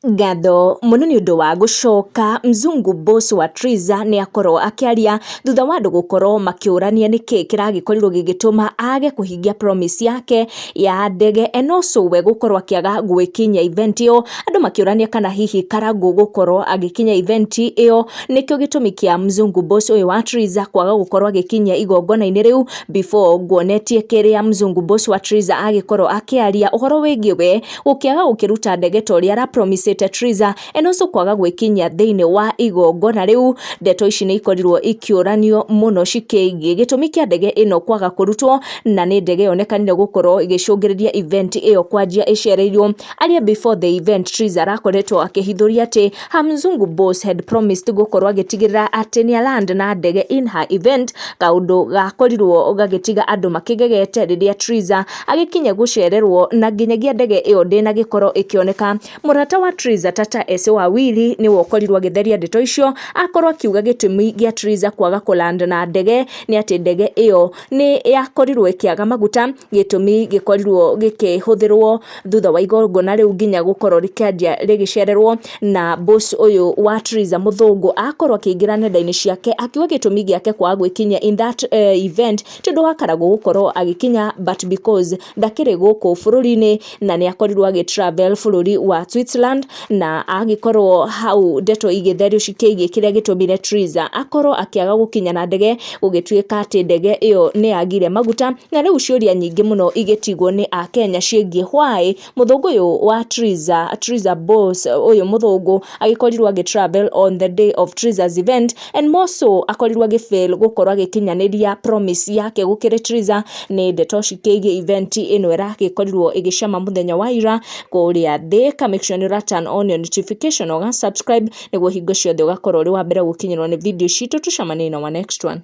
Ngatho muno ni undu wa gucoka Mzungu Boss wa Triza ni akorwo akiaria thutha wa andu gukorwo makiurania niki kiragikorwo gigituma age kuhingia promise yake ya ndege enoso we gukorwo akiaga gwikinya event iyo. Andu makiurania kana hihi Karangũ gukorwo agikinya event iyo nikio gitumi kia Mzungu Boss uyu wa Triza kwaga gukorwo agikinya igongona-ini riu before nguonetie kiria Mzungu Boss wa Triza agikorwo akiaria uhoro wigie we ukiaga gukiruta ndege tori ara promise Triza enoso kwaga gwikinya thiini wa igongona riu. Ndeto ici ni ikorirwo ikiuranio muno cikigie gitumi kia ndege ino kwaga kurutwo na ni ndege yonekanire gukorwo igicungiriria event iyo kwanjia icereirwo. Aria before the event Triza arakoretwo akihithuria ati Mzungu Boss had promised gukorwo agitigirira ati ni land na ndege in her event, kaundu gakorirwo gagitiga andu makigegete riria Triza agikinya gucererwo na nginyagia ndege iyo ndina gikoro ikioneka. Murata wa Triza Tata Ese Wawili ni wokorirwo githeria ndeto icio akorwo akiuga gitumi gia Triza kwaga kuland na ndege ni ati ndege iyo ni yakorirwo ikiaga maguta, gitumi gikorirwo gikihuthirwo thutha wa igongona riu nginya gukorwo rikianjia rigicererwo. Na Boss uyu wa Triza muthungu akorwo akiingira nenda-ini ciake akiuga gitumi giake kwaga gwikinya in that event tondu wa Karangũ gukorwo agikinya but because ndakiri guku bururi-ini na ni akorirwo agitravel bururi wa Switzerland na agikorwo hau ndeto igitherio cikigie kiria gitumire Triza akorwo akiaga gukinya na ndege gugituika ati ndege iyo ni yagire maguta. Na riu ciuria nyingi muno igitigwo ni a Kenya ciigie why muthungu uyu wa Triza Boss uyu muthungu agikorirwo agitravel on the day of Triza's event and more so akorirwo agifail gukorwo agikinyaniria promise yake gukire Triza. Ni ndeto cikigie event ino iragikorwo igicama muthenya wa ira kuria thika. Make sure ni turn on your notification or subscribe niguo hingo ciothe ugakorwo uri wa mbere gukinyirwo ni video citu. Tucemanie na next one.